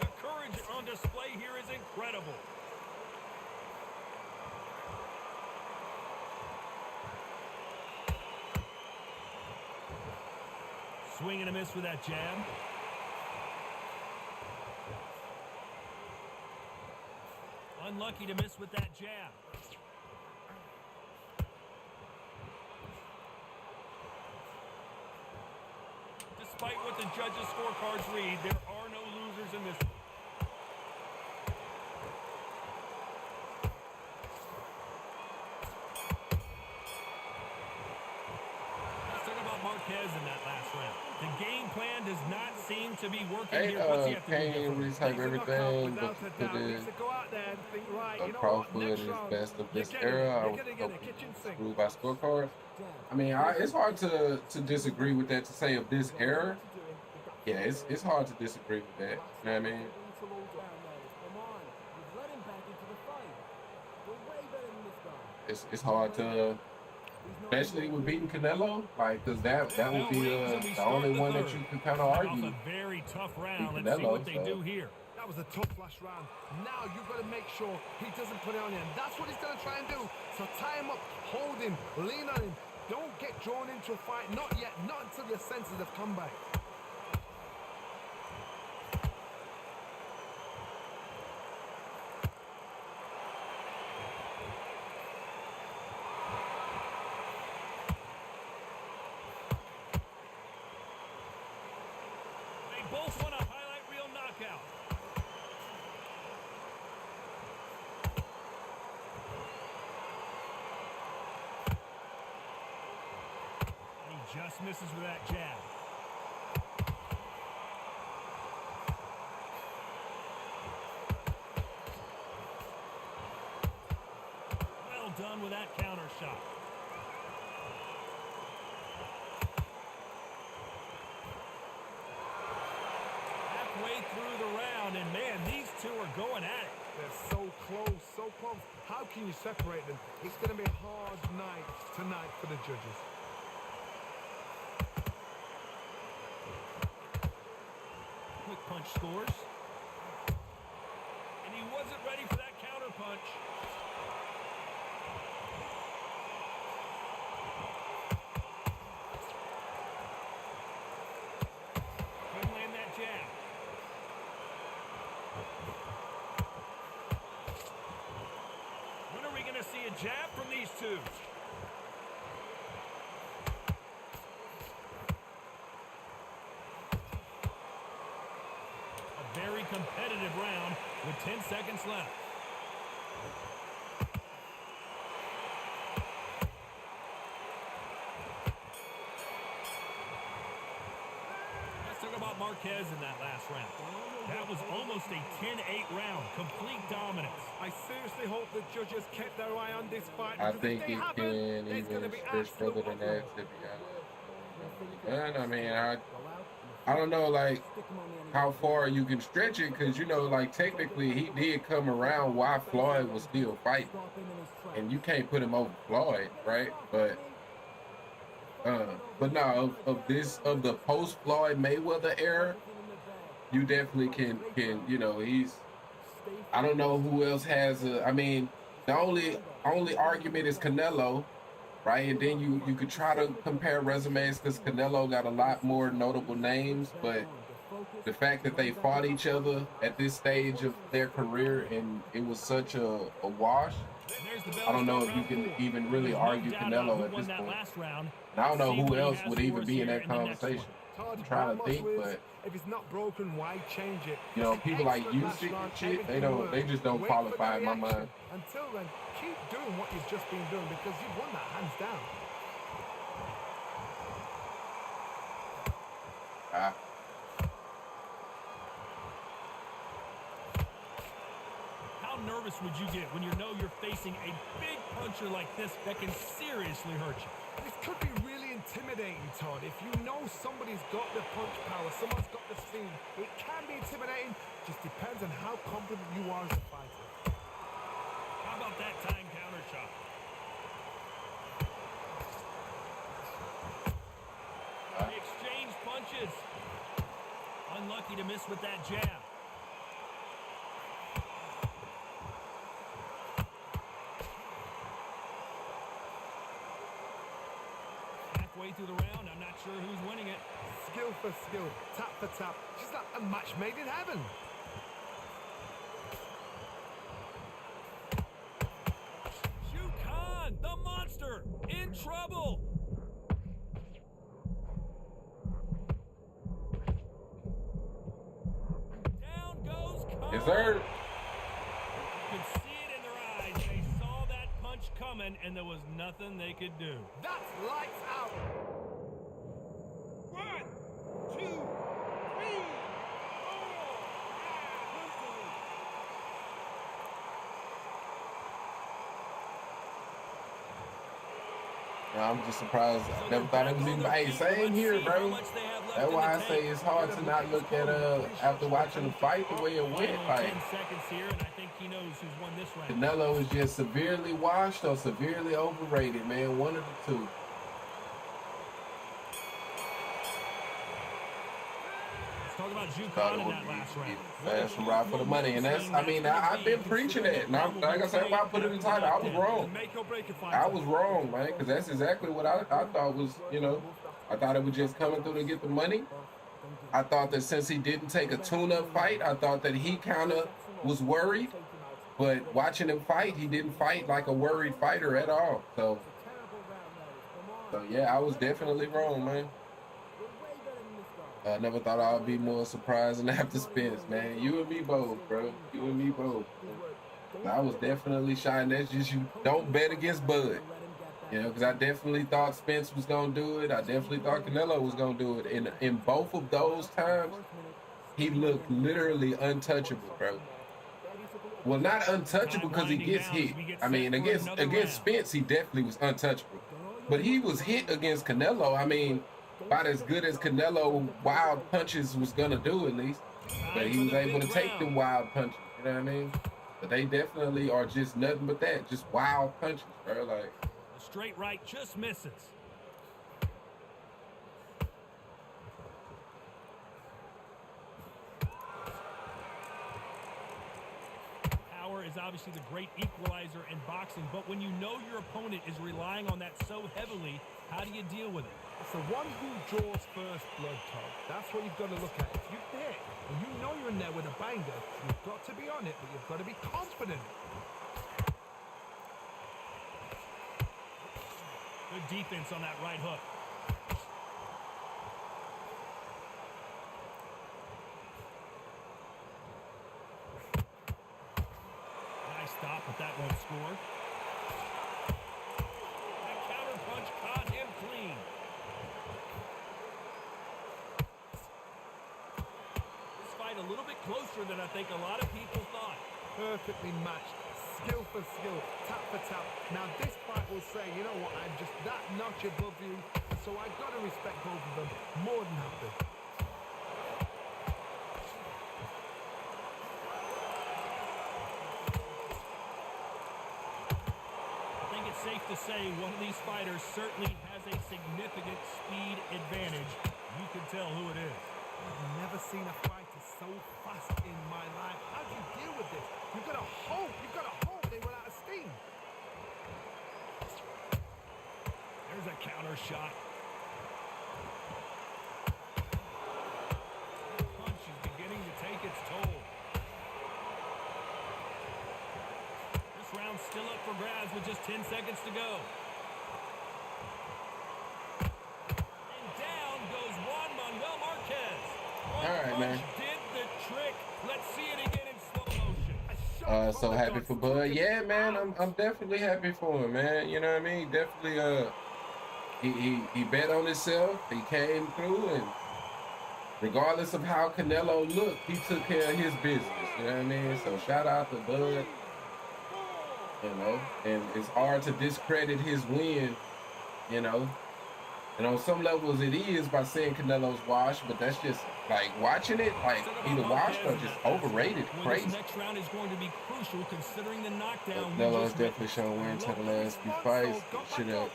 The courage on display here is incredible. Swing and a miss with that jab. Unlucky to miss with that jab. Despite what the judges' scorecards read, there are no losers in this. Let's talk about Marquez in that last round. The game plan does not seem to be working here. What's he have to do Can't differently? retype everything, but Without put a doubt, in needs to go out there and think, right, you know Crawford what, next is round, best of you're this getting era. it. I You're was gonna get a kitchen sink. screwed by scorecards. I mean, it's hard to disagree with that. To say of this era, yeah, it's hard to disagree with that. You know what I mean? Come on, you've let him back into the fight. We're way better than this guy. It's hard to, especially with beating Canelo, like, because that would be the only one that you can kind of argue. Off a very tough round. Beat Let's see Canelo, what they so. do here. That was a tough last round. Now you've got to make sure he doesn't put it on you. And that's what he's going to try and do. So tie him up, hold him, lean on him. Don't get drawn into a fight. Not yet. Not until your senses have come back. They both want a highlight reel knockout. And he just misses with that jab. Well done with that counter shot. Halfway through the round, and man, these two are going at it. They're so close, so close. How can you separate them? It's going to be a hard night tonight for the judges. Quick punch scores. And he wasn't ready for that counter punch. Couldn't land that jab. When are we going to see a jab from these two? competitive round with 10 seconds left. Let's talk about Marquez in that last round. That was almost a 10-8 round, complete dominance. I seriously hope the judges kept their eye on this fight. I Because think if they he haven't, can there's going to even be stretch further than absolute that, to be honest. I mean, I don't know, like, how far you can stretch it, because, you know, like, technically he did come around while Floyd was still fighting. And you can't put him over Floyd, right? But no, of the post Floyd Mayweather era, you definitely can, you know, I don't know who else has I mean, the only argument is Canelo, right? And then you could try to compare resumes, because Canelo got a lot more notable names, but the fact that they fought each other at this stage of their career and it was such a wash, I don't know if you can even really argue Canelo at this point. And I don't know who else would even be in that conversation. I'm trying to think, but if it's not broken, why change it? you know, people like Usyk and shit, they just don't qualify in my mind. Until then, keep doing what you've just been doing, because you've won that hands down. How nervous would you get when you know you're facing a big puncher like this that can seriously hurt you? This could be really intimidating, Todd. If you know somebody's got the punch power, someone's got the speed, it can be intimidating. Just depends on how confident you are as a fighter. How about that time counter shot? They exchange punches. Unlucky to miss with that jab. Halfway through the round, I'm not sure who's winning it. Skill for skill, tap for tap. Just like a match made in heaven. Khan, the monster, in trouble. Down goes Khan. Yes, sir. You could see it in their eyes. They saw that punch coming, and there was nothing they could do. That's lights out. 1, 2, 3, 4. I'm just surprised. I never thought it was even. Hey, same here, bro. That's why I say it's hard to not look at after watching the fight the way it went. Like, 10 seconds here, and I think he knows who's won this round. Canelo is just severely washed or severely overrated, man. One of the two. Talk about Khan in that last round. Fast and right for the money, and that's. I mean, I've been preaching that, and like I said, if I put it in the title, I was wrong. I was wrong, man, because that's exactly what I thought was. You know, I thought it was just coming through to get the money. I thought that since he didn't take a tune-up fight, I thought that he kind of was worried. But watching him fight, he didn't fight like a worried fighter at all. So yeah, I was definitely wrong, man. I never thought I'd be more surprised than after Spence, man. You and me both, bro. You and me both. I was definitely shy, and that's just, you don't bet against Bud. You know, because I definitely thought Spence was going to do it. I definitely thought Canelo was going to do it. And in both of those times, he looked literally untouchable, bro. Well, not untouchable because he gets hit. I mean, against Spence, he definitely was untouchable. But he was hit against Canelo. I mean, about as good as Canelo wild punches was going to do, at least. But he was able to take them wild punches, you know what I mean? But they definitely are just nothing but that, just wild punches, bro. Like, the straight right just misses. Power is obviously the great equalizer in boxing, but when you know your opponent is relying on that so heavily, how do you deal with it? It's the one who draws first blood, Todd. That's what you've got to look at. If you hit and you know you're in there with a banger, you've got to be on it, but you've got to be confident. Good defense on that right hook. but that won't score. That counter punch caught him clean. This fight a little bit closer than I think a lot of people thought. Perfectly matched, skill for skill, tap for tap. Now this fight will say, you know what, I'm just that notch above you, so I've got to respect both of them more than happy. I think it's safe to say one of these fighters certainly has a significant speed advantage. You can tell who it is. I've never seen a fighter so fast in my life. How do you deal with this? You've got to hope they run out of steam. There's a counter shot. The punch is beginning to take its toll. This round's still up for grabs with just 10 seconds to go. And down goes Juan Manuel Marquez. All right, man. Did the trick. Let's see it again in slow motion. So happy for Bud. Yeah, man, I'm definitely happy for him, man. You know what I mean? Definitely he bet on himself, he came through, and regardless of how Canelo looked, he took care of his business. You know what I mean? So shout out to Bud. You know, and it's hard to discredit his win, you know. And on some levels it is by saying Canelo's washed, but that's just like watching it, like either washed or just overrated. Crazy. This next round is going to be crucial considering the knockdown. Canelo's definitely shown win to the last few fights. Should have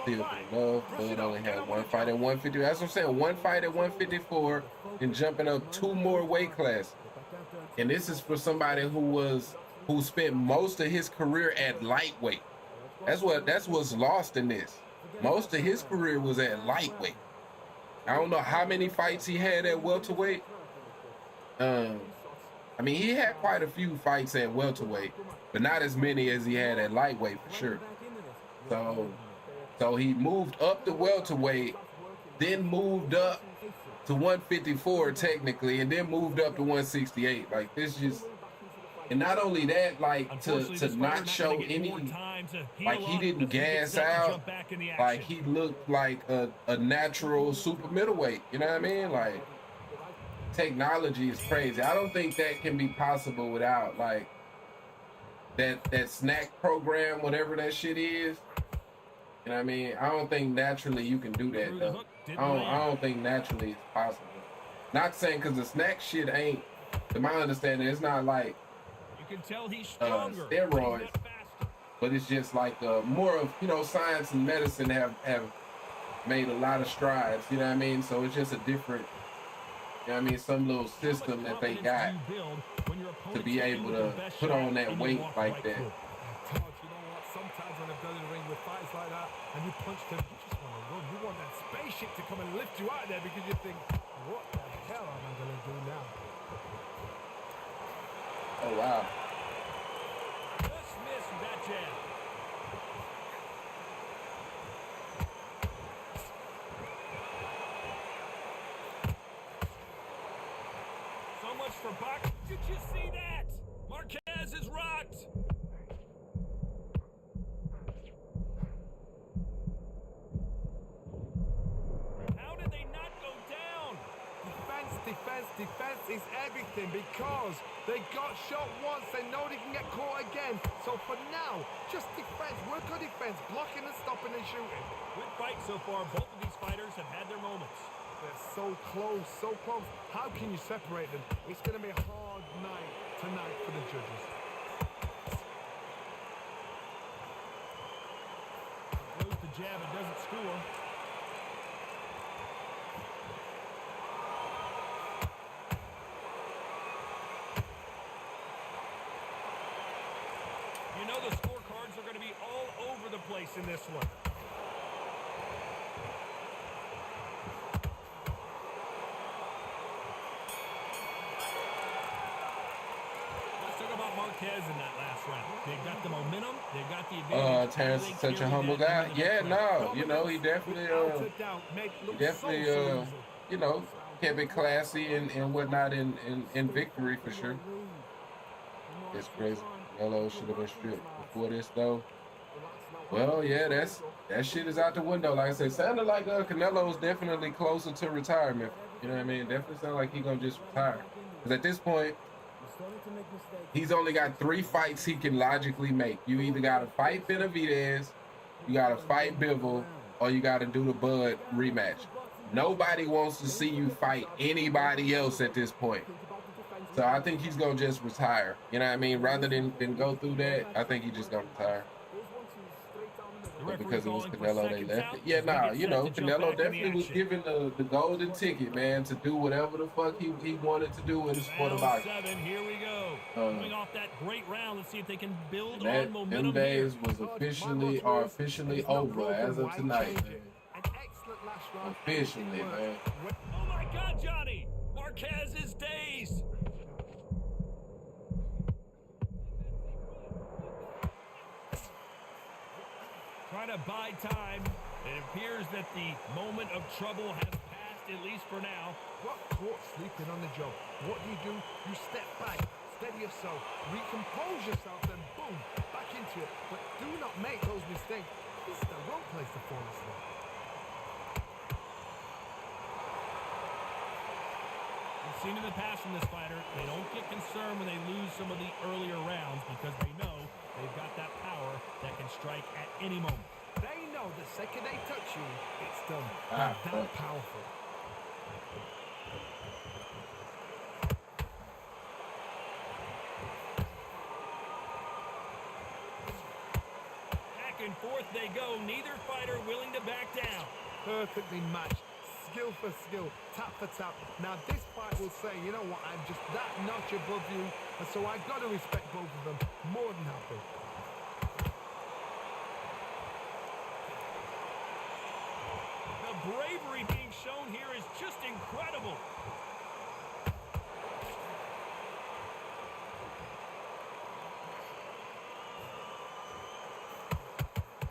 still been enough. Bud only had one fight at 150. That's what I'm saying. One fight at 154 and jumping up 2 more weight classes. And this is for somebody who spent most of his career at lightweight. That's what's lost in this. Most of his career was at lightweight. I don't know how many fights he had at welterweight. I mean, he had quite a few fights at welterweight, but not as many as he had at lightweight for sure. So he moved up to welterweight, then moved up to 154 technically, and then moved up to 168. Like this just. And not only that, like to not show any, like he didn't gas out, like he looked like a natural super middleweight. You know what I mean? Like technology is crazy. I don't think that can be possible without like that snack program, whatever that shit is. You know what I mean? I don't think naturally you can do that though. I don't think naturally it's possible. Not saying because the snack shit ain't, to my understanding, it's not like can tell he's stronger. Steroids, but it's just like more of, you know, science and medicine have made a lot of strides, you know what I mean? So it's just a different, you know what I mean, some little system that they got to be able to put on that weight like that. You know what? Sometimes when I've done in the ring with fights like that and you punch them, you just want to run. You want that spaceship to come and lift you out there because you think, what the hell am I going to do now? Oh, wow. Just missed that jab. So much for boxing. Did you see that? Marquez is rocked. How did they not go down? Defense is everything because they got shot once, they know they can get caught again. So for now, just defense, work on defense, blocking and stopping and shooting. Good fight so far. Both of these fighters have had their moments. They're so close, so close. How can you separate them? It's going to be a hard night tonight for the judges. Goes the jab, it doesn't score. You know the scorecards are going to be all over the place in this one. Let's talk about Marquez in that last round. They got the momentum. They got the advantage. Terrence is such a humble guy. Yeah, no, you know, he definitely, you know, kept it classy and whatnot in victory for sure. It's crazy. Canelo should have been stripped before this though. Well, yeah, that shit is out the window. Like I said, sounded like Canelo is definitely closer to retirement. You know what I mean? Definitely sound like he gonna just retire. Because at this point, he's only got 3 fights he can logically make. You either gotta fight Benavidez, you gotta fight Bivol, or you gotta do the Bud rematch. Nobody wants to see you fight anybody else at this point. So I think he's gonna just retire. You know what I mean? Rather than go through that, I think he's just gonna retire. But because it was Canelo, they left it. Yeah, nah, you know, Canelo definitely was given the golden ticket, man, to do whatever the fuck he wanted to do in the sport of boxing. Here we go. Coming off that great round, let's see if they can build on momentum. Them days was officially over as of tonight, man. Officially, man. Oh my God, Johnny! Marquez is dazed. Trying to buy time. It appears that the moment of trouble has passed, at least for now. What caught sleeping on the job? What do? You step back, steady yourself, recompose yourself, then boom, back into it. But do not make those mistakes. This is the wrong place to fall asleep. We've seen in the past from this fighter, they don't get concerned when they lose some of the earlier rounds because they know they've got that power that can strike at any moment. They know the second they touch you, it's done. They're that powerful. Back and forth they go. Neither fighter willing to back down. Perfectly matched. Skill for skill, tap for tap. Now this fight will say, you know what, I'm just that notch above you, and so I've got to respect both of them more than happy. The bravery being shown here is just incredible.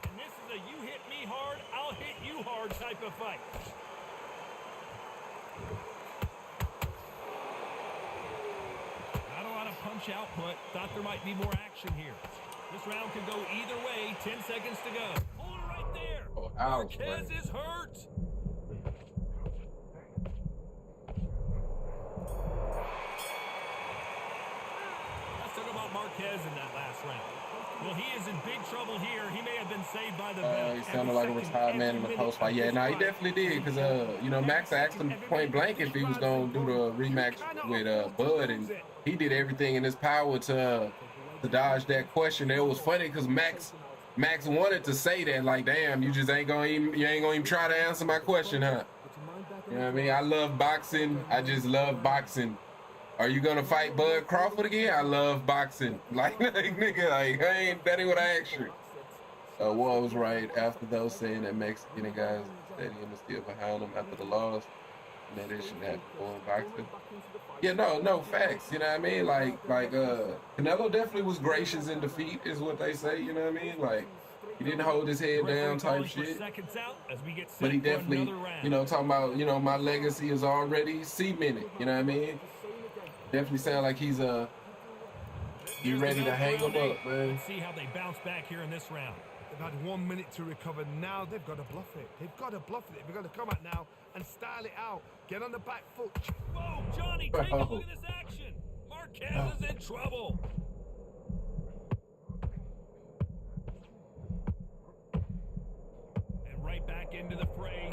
And this is a you hit me hard, I'll hit you hard type of fight. Not a lot of punch output. Thought there might be more action here. This round could go either way. 10 seconds to go. Hold it right there. Oh, ouch, Marquez man. is hurt. Let's talk about Marquez in that last round. Well, he is in big trouble here. He may have been saved by the bell. He sounded like a retired man in the post fight. Yeah, no, he definitely did. Because, you know, Max asked him point blank if he was going to do the rematch with Bud. And he did everything in his power to dodge that question. It was funny because Max wanted to say that, like, damn, you just ain't going to even try to answer my question, huh? You know what I mean? I love boxing. I just love boxing. Are you gonna fight Bud Crawford again? I love boxing. Like nigga, like that ain't what I asked you. War was right after those saying that Mexican guys stadium is still behind them after the loss. And that it shouldn't happen for boxing. Yeah, no facts. You know what I mean? Like Canelo definitely was gracious in defeat, is what they say. You know what I mean? Like he didn't hold his head down type shit. But he definitely, you know, talking about, you know, my legacy is already cemented. You know what I mean? Definitely sound like he's ready to hang him up, man. See how they bounce back here in this round. They've had 1 minute to recover. Now they've got to bluff it. They've got to bluff it. They've got to come out now and style it out. Get on the back foot. Whoa, Johnny, take a look at this action. Marquez is in trouble. And right back into the fray.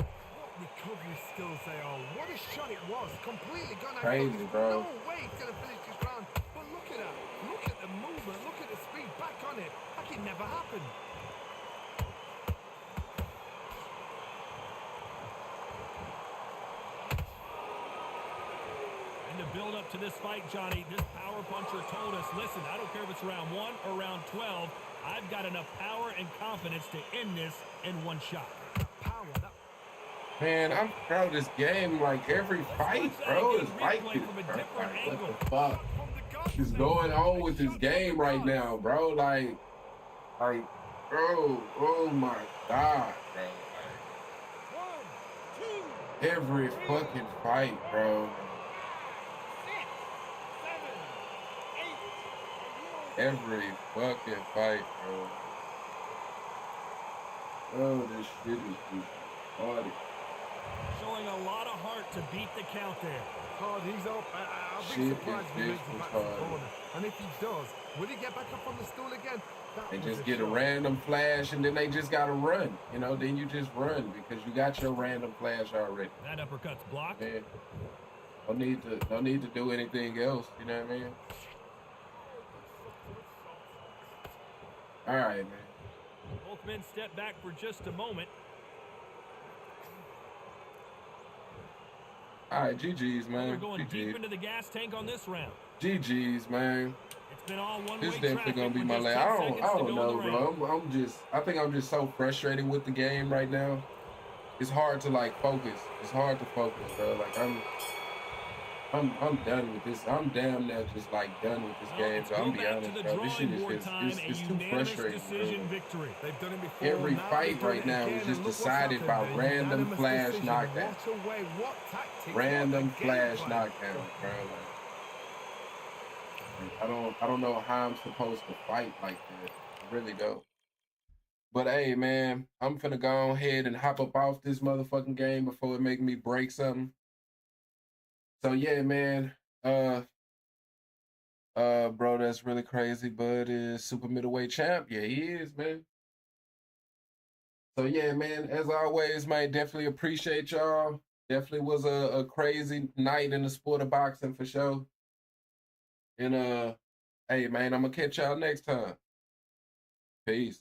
Recovery skills they are. What a shot it was. Completely gone out. Crazy, bro. No way he's going to finish this round. But look at that. Look at the movement. Look at the speed. Back on it. Like it never happened. And the build up to this fight, Johnny, this power puncher told us, listen, I don't care if it's round 1 or round 12. I've got enough power and confidence to end this in one shot. Power. Man, bro, this game, like every fight, bro, is like this, bro. Like, what the fuck is going on with this game right now, bro? Like, bro, oh my God, bro. Like, every fucking fight, bro. Every fucking fight, bro. Oh, this shit is just retarded. Showing a lot of heart to beat the count there. Oh, he's up. I'll be Shit surprised if he is makes it back to the corner. And if he does, will he get back up on the stool again? They just get a random flash and then they just gotta run. You know, then you just run because you got your random flash already. That uppercut's blocked. Man, no need to do anything else. You know what I mean? All right, man. Both men step back for just a moment. All right, GG's, man. They're going GG. deep into the gas tank on this round. GG's, man. It's been all one This way definitely gonna be my last. I don't know, bro. I think I'm just so frustrated with the game right now. It's hard to like focus. It's hard to focus, bro. Like I'm done with this. I'm damn near just like done with this game. So I'm be honest, bro. This shit is just it's too frustrating, bro. They've done it before. Every fight right now is just decided by random flash knockdown. Random flash knockdown, bro. Like, I don't know how I'm supposed to fight like that. I really don't. But hey, man, I'm finna go ahead and hop up off this motherfucking game before it make me break something. So yeah, man. Bro, that's really crazy. Bud is super middleweight champ. Yeah, he is, man. So yeah, man, as always, man, definitely appreciate y'all. Definitely was a crazy night in the sport of boxing for sure. And hey, man, I'm gonna catch y'all next time. Peace.